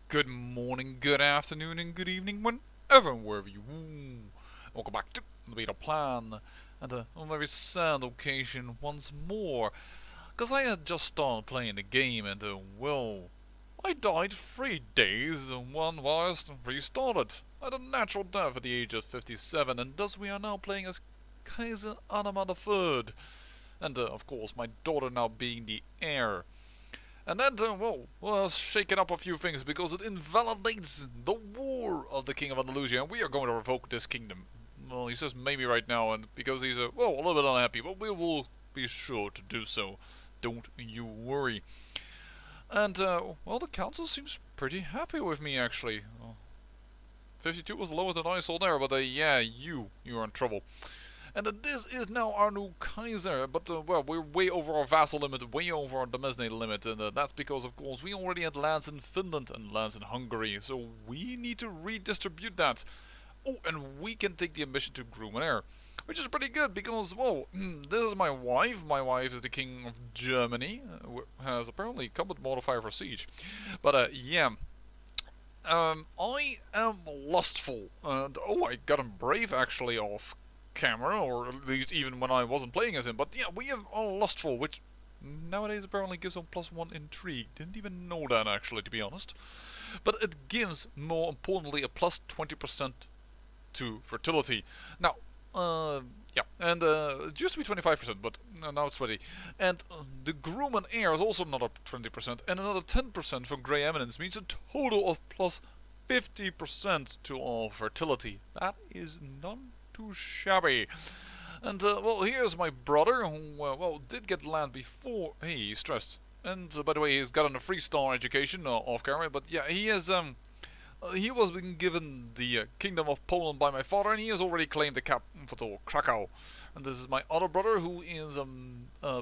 Good morning, good afternoon, and good evening, whenever and wherever you welcome back to the Beta Plan, and a very sad occasion once more, because I had just started playing the game, and well, I died 3 days and one whilst restarted. I had a natural death at the age of 57, and thus we are now playing as Kaiser Anama III, and of course my daughter now being the heir. And that, well, was shaking up a few things because it invalidates the war of the King of Andalusia, and we are going to revoke this kingdom. Well, he says maybe right now, and because he's, well, a little bit unhappy, but we will be sure to do so. Don't you worry. And, well, the council seems pretty happy with me, actually. 52 was the lowest that I saw there, but, yeah, you're in trouble. And this is now our new Kaiser, but well, we're way over our vassal limit, way over our demesne limit, and that's because, of course, we already had lands in Finland and lands in Hungary, so we need to redistribute that. Oh, and we can take the ambition to groom an heir, which is pretty good because, well, this is my wife. My wife is the King of Germany, has apparently combat modifier for siege, but yeah. I am lustful, and oh, I got him brave actually off camera, or at least even when I wasn't playing as him. But yeah, we have all lustful, which nowadays apparently gives him +1 intrigue. Didn't even know that actually, to be honest. But it gives, more importantly, a +20% to fertility. Now, yeah, and it used to be 25%, but now it's 20. And the groom and heir is also another 20%, and another 10% for grey eminence means a total of +50% to all fertility. That is none too shabby. And well, here's my brother who well did get land before. Hey, he's stressed. And by the way, he's gotten a 3-star education off camera. But yeah, he has he was being given the kingdom of Poland by my father, and he has already claimed the capital Krakow. And this is my other brother who is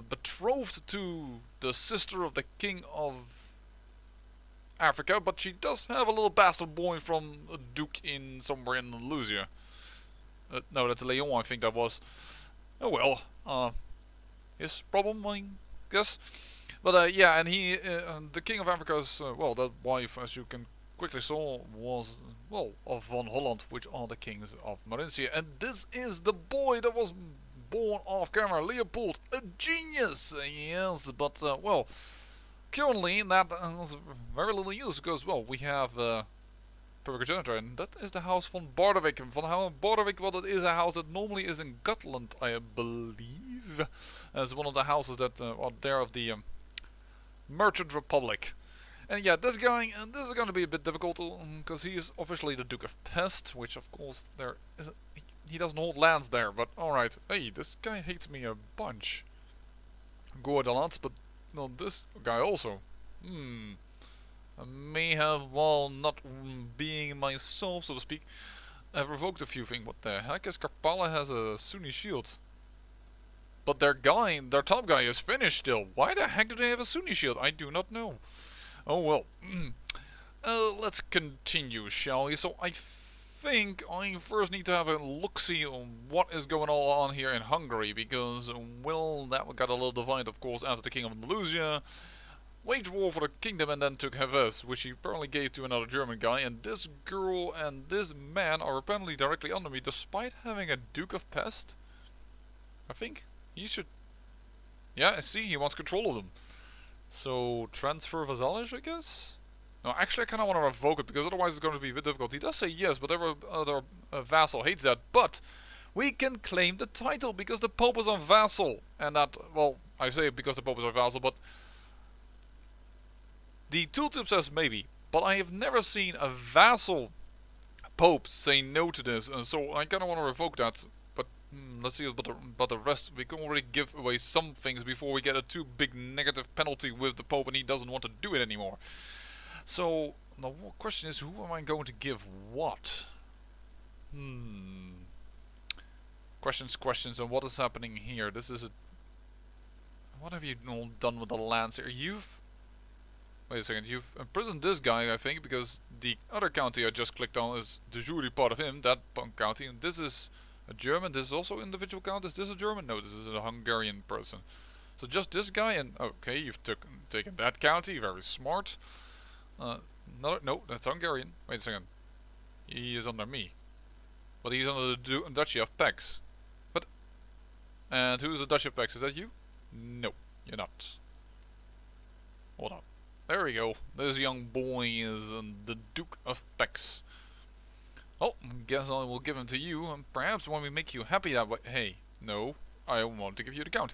betrothed to the sister of the king of Africa, but she does have a little bastard boy from a duke in somewhere in Andalusia. No, that's Leon, I think that was. Oh well, his problem, I guess. But yeah, and he, the King of Africa's, well, that wife, as you can quickly saw, was, well, of Von Holland, which are the kings of Mauritia. And this is the boy that was born off camera, Leopold, a genius, yes, but, well, currently that has very little use, because, well, we have, progenitor, and that is the house von Bardavik. Von Bardavik, well, it is a house that normally is in Gotland, I believe, as one of the houses that are there of the Merchant Republic. And yeah, this guy, this is going to be a bit difficult, because he is officially the Duke of Pest, which of course there is, he doesn't hold lands there, but alright. Hey, this guy hates me a bunch. Gordalant, but no, this guy also. I may have, while not being myself, so to speak, have revoked a few things. What the heck is Karpala has a Sunni shield? But their top guy is finished still. Why the heck do they have a Sunni shield? I do not know. Oh well. Let's continue, shall we? So I think I first need to have a look-see on what is going on here in Hungary, because, well, that got a little divided, of course, after the King of Andalusia waged war for the kingdom and then took Heves, which he apparently gave to another German guy, and this girl and this man are apparently directly under me, despite having a Duke of Pest. I think he should... Yeah, I see, he wants control of them. So, transfer vassalage, I guess? No, actually I kind of want to revoke it, because otherwise it's going to be a bit difficult. He does say yes, but every other vassal hates that, but we can claim the title, because the Pope is our vassal. And that, well, I say it because the Pope is our vassal, but the tooltip says maybe, but I have never seen a vassal pope say no to this, and so I kind of want to revoke that. But let's see about the rest. We can already give away some things before we get a too big negative penalty with the Pope, and he doesn't want to do it anymore. So the question is, who am I going to give what? Questions, and what is happening here? This is a... What have you all done with the lands here? Wait a second, you've imprisoned this guy, I think, because the other county I just clicked on is de jure part of him, that punk county, and this is a German. This is also individual count. Is this a German? No, this is a Hungarian person. So just this guy, and okay, you've taken that county, very smart. No, that's Hungarian. Wait a second. He is under me. But he's under the Duchy of Pex. But, and who is the Duchy of Pex? Is that you? No, you're not. Hold on. There we go. This young boy is the Duke of Pex. Oh, guess I will give him to you, and perhaps when we make you happy that way. Hey, no, I want to give you the count.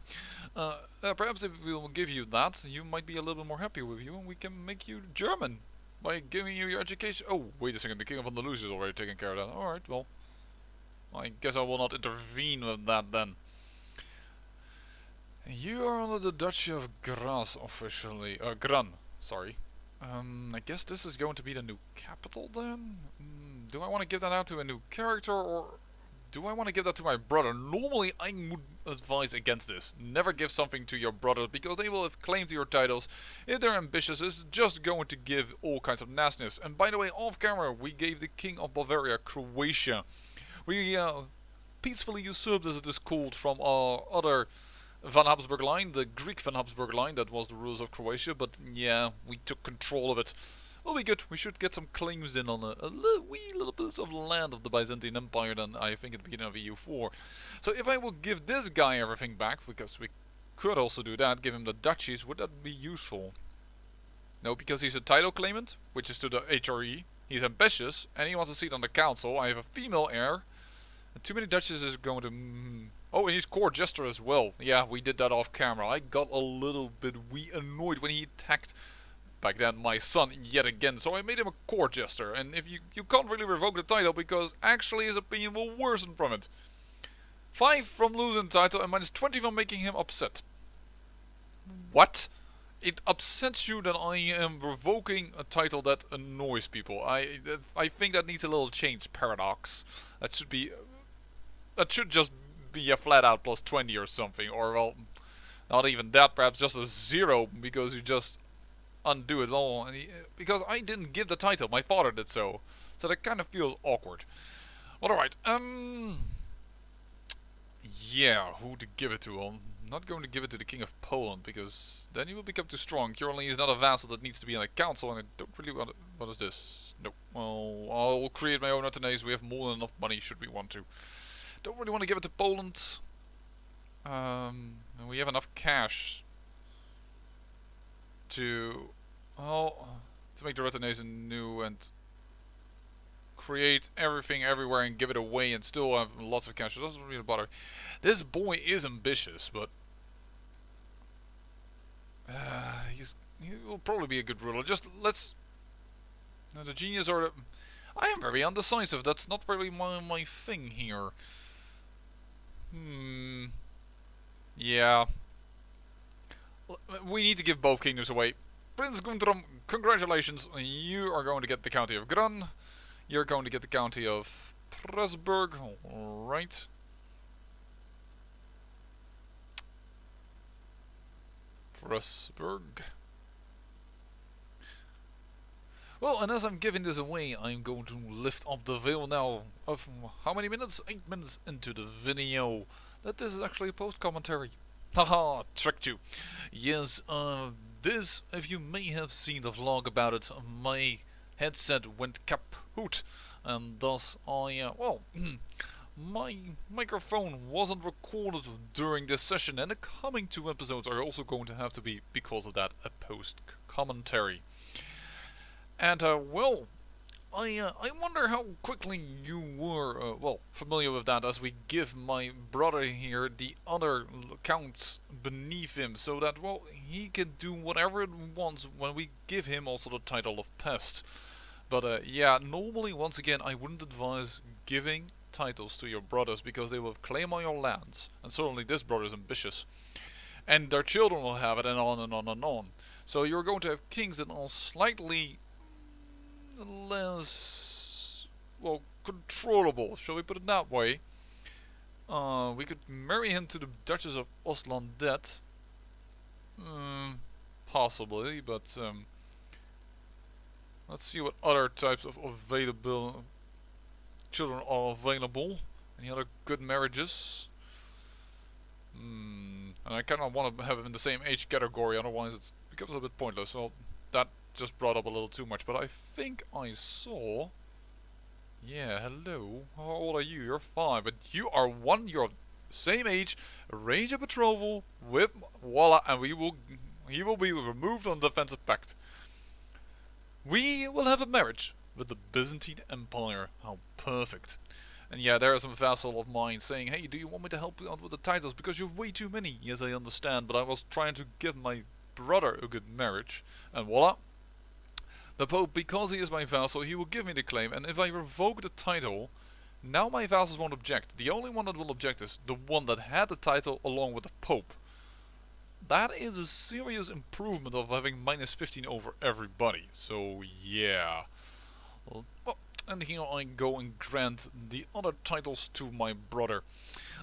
Perhaps if we'll give you that, you might be a little bit more happy with you, and we can make you German by giving you your education. Oh, wait a second, the King of Andalusia is already taking care of that. Alright, well, I guess I will not intervene with that then. You are under the Duchy of Graz officially. Gran, sorry. I guess this is going to be the new capital then? Do I want to give that out to a new character, or do I want to give that to my brother? Normally I would advise against this. Never give something to your brother, because they will have claim to your titles. If they're ambitious, it's just going to give all kinds of nastiness. And by the way, off camera, we gave the King of Bavaria Croatia. We peacefully usurped, as it is called, from our other Van Habsburg line, the Greek Van Habsburg line, that was the rules of Croatia, but yeah, we took control of it. Will be good. We should get some claims in on a wee little bit of land of the Byzantine Empire then, I think, at the beginning of EU4. So if I will give this guy everything back, because we could also do that, give him the duchies, would that be useful? No, because he's a title claimant, which is to the HRE. He's ambitious, and he wants a seat on the council. I have a female heir. And too many duchies is going to... Oh, and he's court jester as well. Yeah, we did that off camera. I got a little bit annoyed when he attacked, back then, my son yet again. So I made him a court jester. And if you can't really revoke the title, because actually his opinion will worsen from it. 5 from losing the title and minus 20 from making him upset. What? It upsets you that I am revoking a title that annoys people. I think that needs a little change, Paradox. That should just be a flat out plus 20 or something, or well, not even that, perhaps just a 0, because you just undo it all. And because I didn't give the title, my father did so that kind of feels awkward. Well, alright, yeah, who to give it to? I'm not going to give it to the King of Poland, because then he will become too strong. Currently he's not a vassal that needs to be in a council, and I don't really want it. What is this? No. Well, I'll create my own Athenaeus. We have more than enough money should we want to. Don't really want to give it to Poland. And we have enough cash to, well, to make the Athenaeus new and create everything everywhere and give it away and still have lots of cash. It doesn't really bother. This boy is ambitious, but he will probably be a good ruler. Just let's. The genius or the, I am very undecisive. That's not really my thing here. Yeah. We need to give both kingdoms away. Prince Guntram, congratulations. You are going to get the county of Gran. You're going to get the county of Pressburg. Alright. Pressburg. Well, and as I'm giving this away, I'm going to lift up the veil now of how many minutes? 8 minutes into the video. That this is actually a post-commentary. Haha, tricked you. Yes, this, if you may have seen the vlog about it, my headset went kaput. And thus well, my microphone wasn't recorded during this session. And the coming 2 episodes are also going to have to be, because of that, a post-commentary. And, well, I wonder how quickly you were, well, familiar with that, as we give my brother here the other counts beneath him, so that, well, he can do whatever it wants when we give him also the title of Pest. But, yeah, normally, once again, I wouldn't advise giving titles to your brothers, because they will claim on your lands, and certainly this brother is ambitious. And their children will have it, and on and on and on. So you're going to have kings that are slightly less, well, controllable, shall we put it that way. We could marry him to the Duchess of Ostlandet. Possibly, but let's see what other types of available children are available. Any other good marriages? And I kind of want to have him in the same age category, otherwise it becomes a bit pointless. Well, that just brought up a little too much, but I think I saw... Yeah, hello. How old are you? You're 5, but you are 1. You're same age, range of betrothal with voila, and he will be removed on the defensive pact. We will have a marriage with the Byzantine Empire. How perfect. And yeah, there is some vassal of mine saying, hey, do you want me to help you out with the titles? Because you have way too many. Yes, I understand, but I was trying to give my brother a good marriage. And voila. The Pope, because he is my vassal, he will give me the claim. And if I revoke the title, now my vassals won't object. The only one that will object is the one that had the title along with the Pope. That is a serious improvement of having minus 15 over everybody. So yeah. Well, and here I go and grant the other titles to my brother.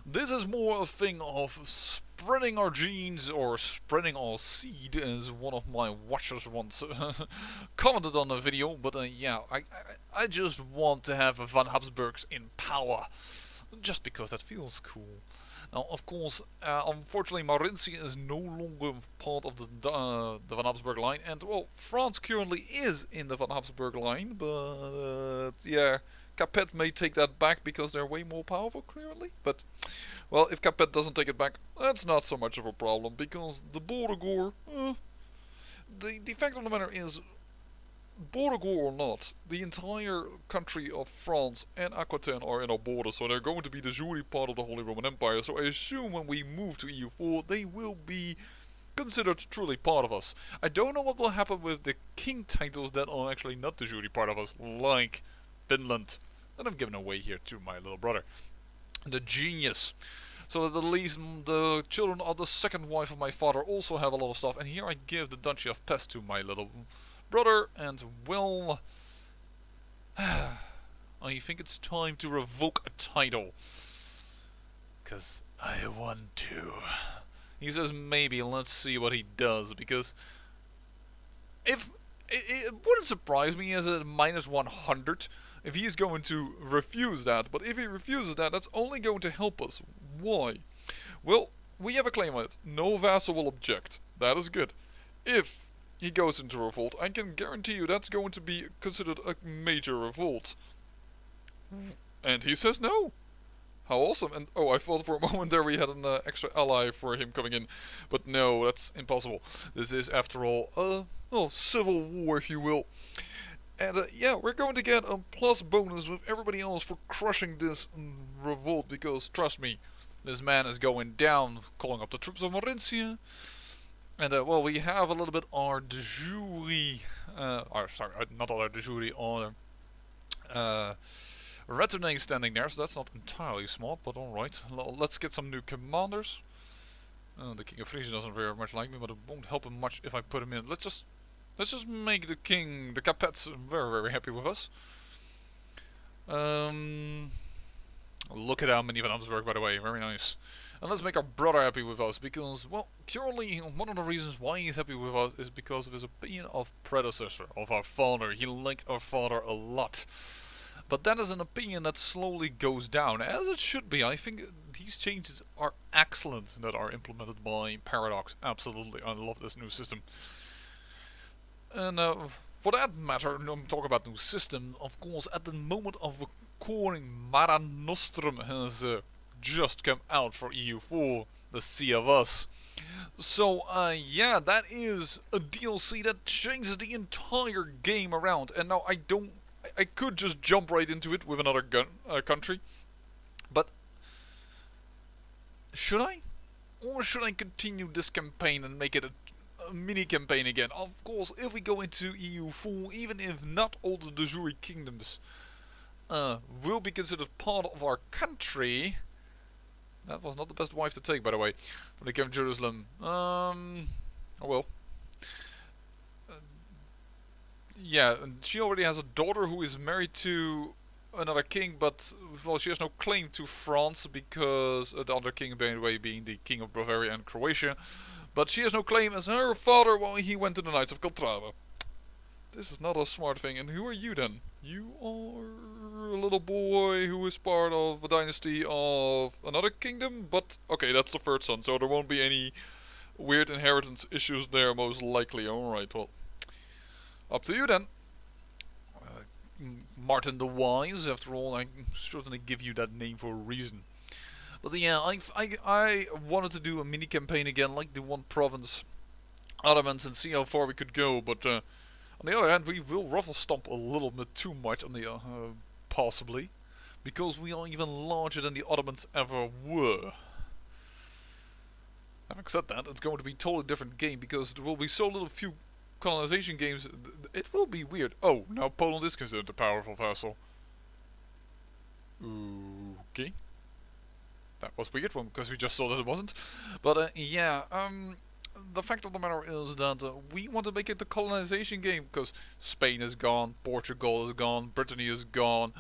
This is more a thing of spreading our genes or spreading our seed, as one of my watchers once commented on a video. But yeah, I just want to have Van Habsburgs in power, just because that feels cool. Now, of course, unfortunately, Mauritia is no longer part of the Van Habsburg line, and well, France currently is in the Van Habsburg line, but yeah, Capet may take that back because they're way more powerful currently. But well, if Capet doesn't take it back, that's not so much of a problem, because the Bordeaux, the fact of the matter is, Bordeaux or not, the entire country of France and Aquitaine are in our border, so they're going to be the jure part of the Holy Roman Empire. So I assume when we move to EU4, they will be considered truly part of us. I don't know what will happen with the king titles that are actually not the jure part of us, like Finland, that I've given away here to my little brother. The genius. So that at least the children of the second wife of my father also have a lot of stuff. And here I give the Duchy of Pest to my little brother, and well, I think it's time to revoke a title, cause I want to. He says maybe, let's see what he does, because if it wouldn't surprise me as a minus 100 if he is going to refuse that, but if he refuses that, that's only going to help us. Why? Well, we have a claim on it. No vassal will object. That is good. If he goes into revolt, I can guarantee you that's going to be considered a major revolt. And he says no. How awesome. And oh, I thought for a moment there we had an extra ally for him coming in. But no, that's impossible. This is, after all, civil war, if you will. And yeah, we're going to get a plus bonus with everybody else for crushing this revolt. Because, trust me, this man is going down, calling up the troops of Mauritia. And well, we have a little bit our de jure, not our de jure, our retinue standing there, so that's not entirely smart, but alright. Let's get some new commanders. The King of Frisia doesn't very much like me, but it won't help him much if I put him in. Let's just make the king, the Capets, very, very happy with us. Look at how many Van Habsburg, by the way, very nice. And let's make our brother happy with us, because, well, purely one of the reasons why he's happy with us is because of his opinion of predecessor, of our father. He liked our father a lot. But that is an opinion that slowly goes down, as it should be. I think these changes are excellent that are implemented by Paradox. Absolutely, I love this new system. And for that matter, talk about new system, of course, at the moment of recording, Mare Nostrum has just come out for EU4, the Sea of Us. So yeah, that is a DLC that changes the entire game around. And now I could just jump right into it with another country, but should I? Or should I continue this campaign and make it a mini campaign again? Of course, if we go into EU4, even if not all the de jure kingdoms will be considered part of our country. That was not the best wife to take, by the way, when they came to Jerusalem. Oh well. Yeah, and she already has a daughter who is married to another king, but well, she has no claim to France because the other king, by the way, being the king of Bavaria and Croatia. But she has no claim as her father while he went to the Knights of Caltrava. This is not a smart thing. And who are you then? You are a little boy who is part of a dynasty of another kingdom, but okay, that's the third son, so there won't be any weird inheritance issues there, most likely. Alright, well, Up to you then. Martin the Wise, after all, I certainly give you that name for a reason. But yeah, I wanted to do a mini campaign again, like the one province Ottomans, and see how far we could go. But on the other hand, we will ruffle stomp a little bit too much on the possibly, because we are even larger than the Ottomans ever were. Having said that, it's going to be a totally different game because there will be so little few colonization games. It will be weird. Oh, now Poland is considered a powerful vassal. Okay. That was weird one because we just saw that it wasn't. But yeah, the fact of the matter is that we want to make it a colonization game because Spain is gone, Portugal is gone, Brittany is gone,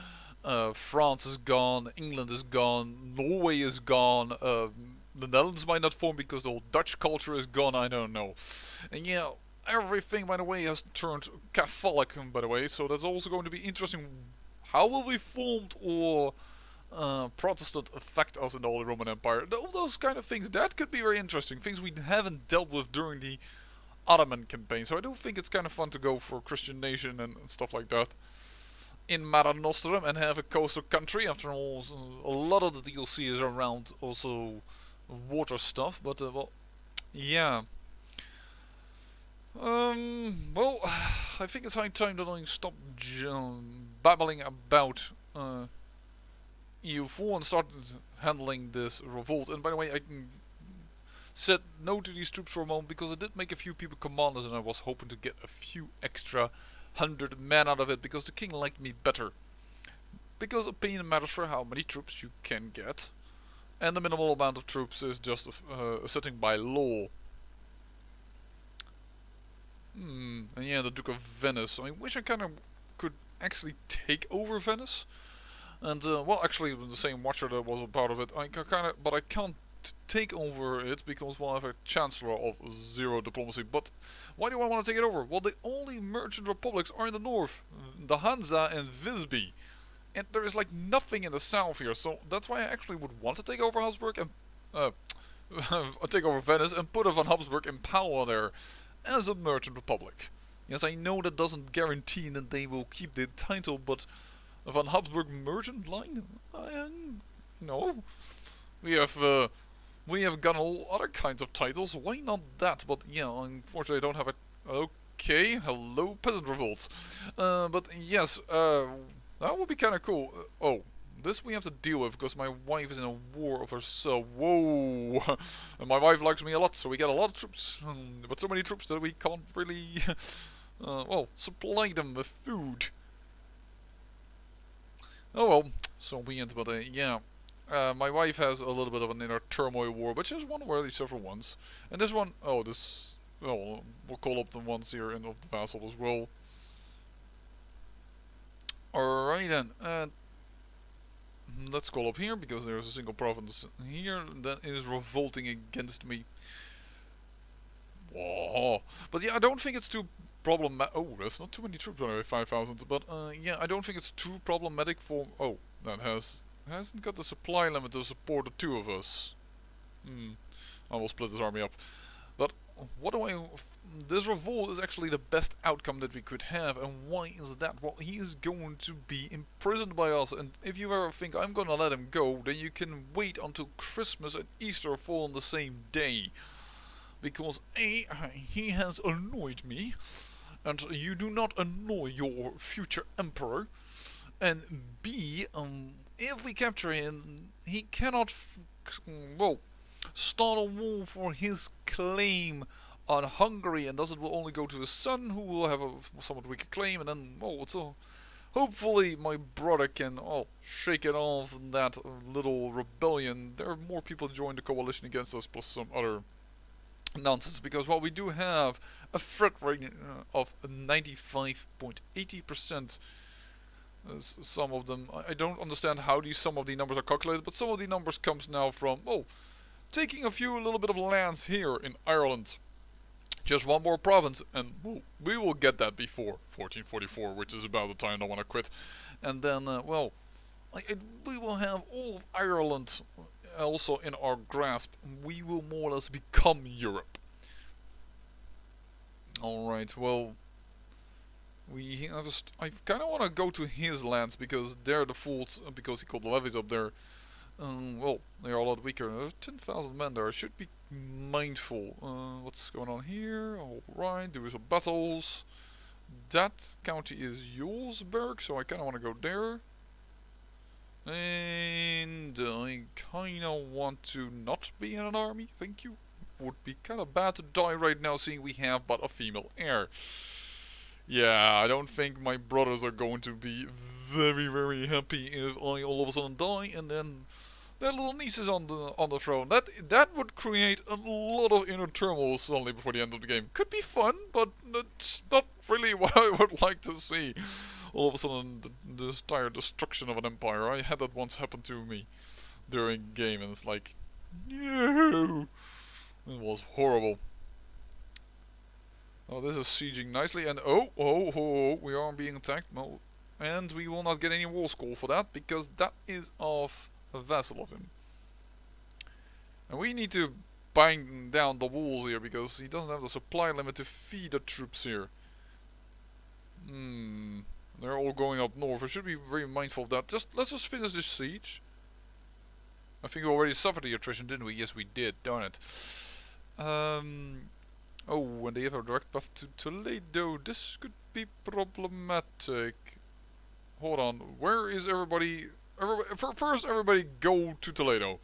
France is gone, England is gone, Norway is gone, the Netherlands might not form because the whole Dutch culture is gone, I don't know. And yeah, everything, by the way, has turned Catholic, by the way, so that's also going to be interesting. How will we formed or Protestant affect us in the Holy Roman Empire? All those kind of things, that could be very interesting. Things we haven't dealt with during the Ottoman campaign. So I do think it's kind of fun to go for Christian nation and stuff like that in Mare Nostrum and have a coastal country. After all, a lot of the DLC is around also water stuff. But well, yeah. Well, I think it's high time that I stop babbling about EU4 and start handling this revolt. And by the way, I can said no to these troops for a moment because I did make a few people commanders and I was hoping to get a few extra 100 men out of it because the king liked me better. Because opinion matters for how many troops you can get. And the minimal amount of troops is just a setting by law. And yeah, the Duke of Venice. I wish I kind of could actually take over Venice. And well, actually, the same Watcher that was a part of it. But I can't take over it because we'll have a Chancellor of 0 diplomacy. But why do I want to take it over? Well, the only merchant republics are in the north, the Hansa and Visby, and there is like nothing in the south here. So that's why I actually would want to take over Habsburg and take over Venice and put a Van Habsburg in power there as a merchant republic. Yes, I know that doesn't guarantee that they will keep the title, but a Van Habsburg merchant line? No. We have got all other kinds of titles. Why not that? But yeah, unfortunately, I don't have a. Okay, hello, peasant revolts. But yes, that would be kind of cool. Oh, this we have to deal with because my wife is in a war of herself. Whoa! And my wife likes me a lot, so we get a lot of troops. But so many troops that we can't really, well, supply them with food. Oh well, so be it. But yeah. My wife has a little bit of an inner turmoil war, but she has won already several ones. And this one, oh, we'll call up the ones here in of the vassal as well. Alright then, let's call up here, because there's a single province here that is revolting against me. Whoa. But yeah, I don't think it's too problematic. Oh, there's not too many troops anyway, 5,000. But yeah, I don't think it's too problematic for... Oh, that hasn't got the supply limit to support the two of us. I will split this army up. But what do I... This revolt is actually the best outcome that we could have. And why is that? Well, he is going to be imprisoned by us. And if you ever think I'm gonna let him go, then you can wait until Christmas and Easter fall on the same day. Because A, he has annoyed me. And you do not annoy your future emperor. And B, if we capture him, he cannot, well, start a war for his claim on Hungary, and thus it will only go to his son, who will have a somewhat weaker claim, and then, well, so hopefully my brother can, shake it off that little rebellion. There are more people join the coalition against us, plus some other nonsense, because, well, we do have a threat rate of 95.80%. Some of them, I don't understand how some of the numbers are calculated, but some of the numbers comes now from, taking a little bit of lands here in Ireland. Just one more province, and we will get that before 1444, which is about the time I want to quit. And then, we will have all of Ireland also in our grasp. We will more or less become Europe. Alright, well... I kind of want to go to his lands because they're the fault because he called the levies up there. Well, they're a lot weaker. There's 10,000 men there. I should be mindful. What's going on here? Alright, do some battles. That county is Habsburg, so I kind of want to go there. And I kind of want to not be in an army, thank you. Would be kind of bad to die right now seeing we have but a female heir. Yeah, I don't think my brothers are going to be very, very happy if I all of a sudden die and then their little niece is on the throne. That would create a lot of inner turmoil suddenly before the end of the game. Could be fun, but that's not really what I would like to see. All of a sudden, the entire destruction of an empire. I had that once happen to me during game, and it's like, no, it was horrible. Oh, this is sieging nicely, and oh, we are being attacked. No, and we will not get any war score for that because that is of a vassal of him. And we need to bind down the walls here because he doesn't have the supply limit to feed the troops here. They're all going up north. I should be very mindful of that. Let's just finish this siege. I think we already suffered the attrition, didn't we? Yes, we did. Darn it. Oh, and they have a direct path to Toledo. This could be problematic. Hold on. Where is everybody? First, everybody go to Toledo.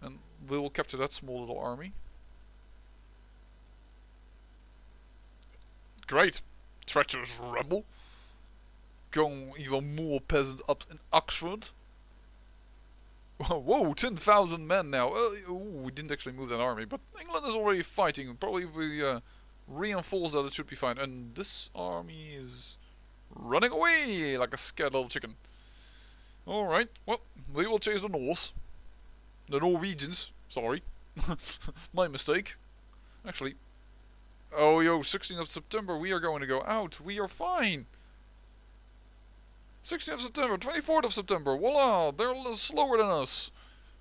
And we will capture that small little army. Great. Treacherous rebel. Going even more peasants up in Oxford. Whoa, 10,000 men now. We didn't actually move that army, but England is already fighting. Probably if we reinforce that, it should be fine. And this army is running away like a scared little chicken. Alright, well, we will chase the Norse. The Norwegians, sorry. My mistake. Actually. Oh, 16th of September, we are going to go out. We are fine. 16th of September, 24th of September, voila, they're a little slower than us.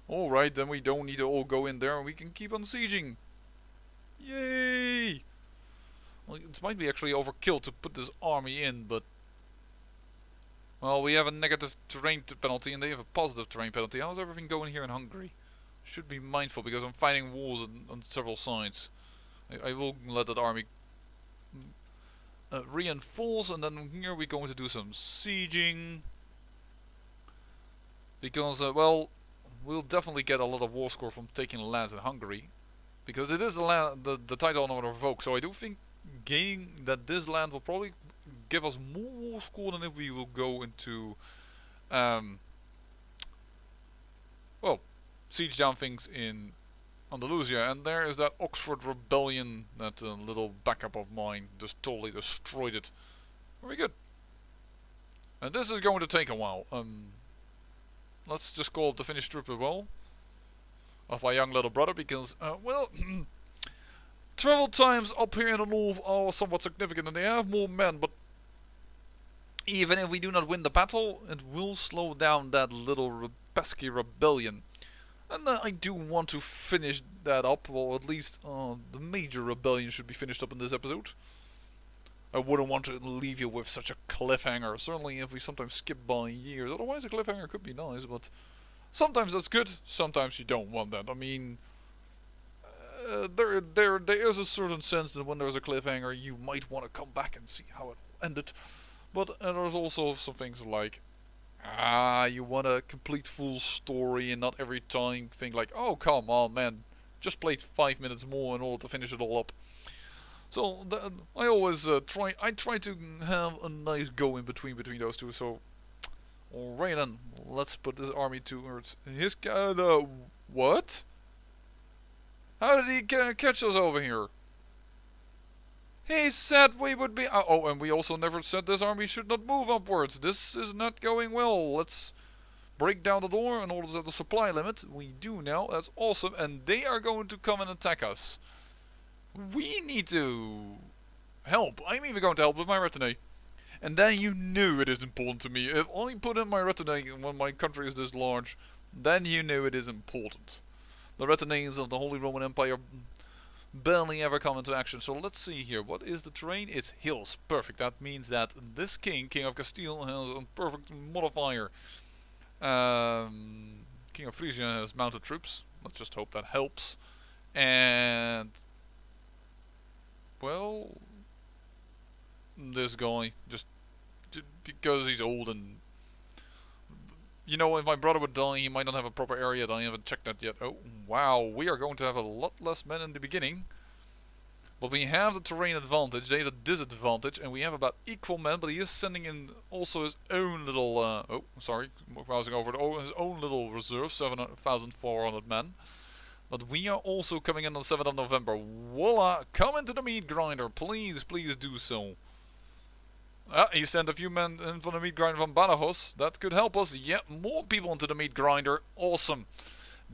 Alright, then we don't need to all go in there and we can keep on sieging. Yay! Well, it might be actually overkill to put this army in, but... Well, we have a negative terrain penalty and they have a positive terrain penalty. How's everything going here in Hungary? Should be mindful because I'm fighting wars on several sides. I will let that army reinforce, and then here we're going to do some sieging. Because, well, we'll definitely get a lot of war score from taking lands in Hungary. Because it is the title on our revoke, so I do think gaining that this land will probably give us more war score than if we will go into, well, siege down things in Andalusia. And there is that Oxford rebellion, that little backup of mine, just totally destroyed it. Very good. And this is going to take a while. Let's just call up the Finnish troop as well, of my young little brother, because, well, travel times up here in the north are somewhat significant, and they have more men, but even if we do not win the battle, it will slow down that little pesky rebellion. And I do want to finish that up, or at least the major rebellion should be finished up in this episode. I wouldn't want to leave you with such a cliffhanger, certainly if we sometimes skip by years. Otherwise a cliffhanger could be nice, but sometimes that's good, sometimes you don't want that. I mean, there is a certain sense that when there's a cliffhanger you might want to come back and see how it ended. But there's also some things like, you want a complete full story and not every time think like, oh come on man, just played 5 minutes more in order to finish it all up. So I always try to have a nice go in between those two. So alright then, let's put this army towards his what? How did he catch us over here? He said we would be... oh, and we also never said this army should not move upwards. This is not going well. Let's break down the door in order to have the supply limit. We do now. That's awesome. And they are going to come and attack us. We need to help. I'm even going to help with my retinue. And then you knew it is important to me. If I put in my retinue when my country is this large, then you knew it is important. The retinues of the Holy Roman Empire barely ever come into action. So let's see here. What is the terrain? It's hills. Perfect. That means that this king, King of Castile, has a perfect modifier. King of Frisia has mounted troops. Let's just hope that helps. And well, this guy just because he's old and you know, if my brother would die, he might not have a proper area. I haven't checked that yet. Oh wow, we are going to have a lot less men in the beginning. But we have the terrain advantage, they have the disadvantage, and we have about equal men, but he is sending in also his own little, oh, sorry, browsing over his own little reserve, 7,400 men. But we are also coming in on 7th of November. Voila, come into the meat grinder, please, please do so. He sent a few men in for the meat grinder from Badajoz. That could help us. Yeah, more people into the meat grinder. Awesome.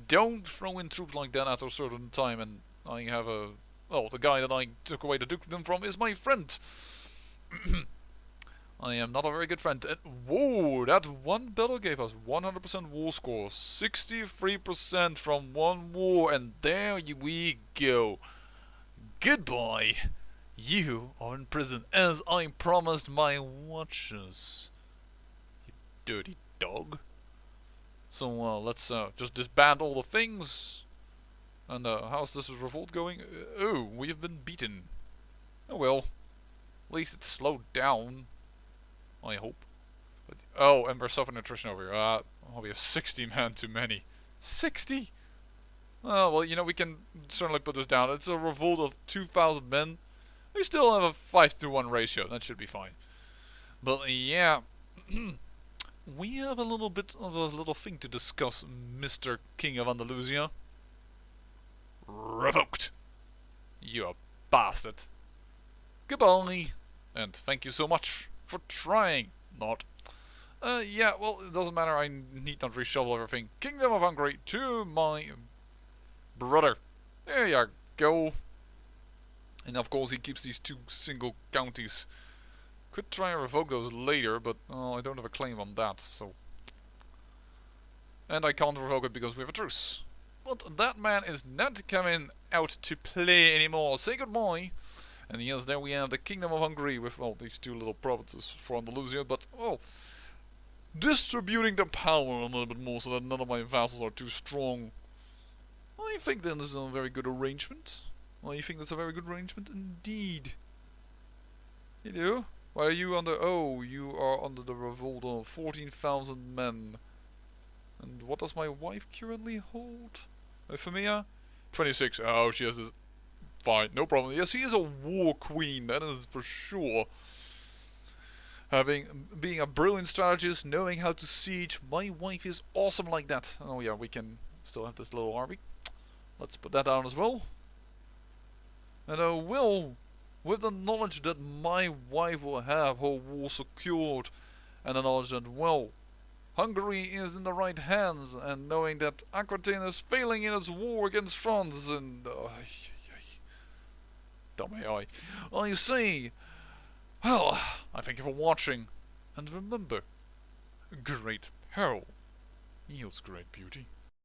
Don't throw in troops like that at a certain time, and I have a... Well, the guy that I took away the dukedom from is my friend. I am not a very good friend. And whoa, that one battle gave us 100% war score. 63% from one war. And there we go. Goodbye. You are in prison as I promised my watchers. You dirty dog. So let's just disband all the things. And how's this revolt going? Oh, we have been beaten. Oh well. At least it's slowed down. I hope. But, oh, and we're suffering attrition over here. Oh, we have 60 men too many. 60? Oh, well, you know, we can certainly put this down. It's a revolt of 2,000 men. We still have a 5-to-1 ratio. That should be fine. But yeah. We have a little bit of a little thing to discuss, Mr. King of Andalusia. Revoked. You a bastard. Goodbye. And thank you so much for trying. Not. Yeah, well, it doesn't matter. I need not reshuffle everything. Kingdom of Hungary to my brother. There you go. And of course he keeps these 2 single counties. Could try and revoke those later, but I don't have a claim on that, so. And I can't revoke it because we have a truce. But that man is not coming out to play anymore. Say goodbye. And yes, there we have the Kingdom of Hungary with, well, these 2 little provinces for Andalusia. But, well, distributing the power a little bit more so that none of my vassals are too strong. I think that is a very good arrangement. I think that's a very good arrangement indeed. Hello? Why are you under... Oh, you are under the revolt of 14,000 men. And what does my wife currently hold? Euphemia? 26. Oh, she has this. Fine, no problem. Yes, she is a war queen, that is for sure. Being a brilliant strategist, knowing how to siege. My wife is awesome like that. Oh yeah, we can still have this little army. Let's put that down as well. And well, with the knowledge that my wife will have her war secured, and the knowledge that, well, Hungary is in the right hands, and knowing that Aquitaine is failing in its war against France, and dumb AI. I see. Well, I thank you for watching, and remember, great peril yields great beauty.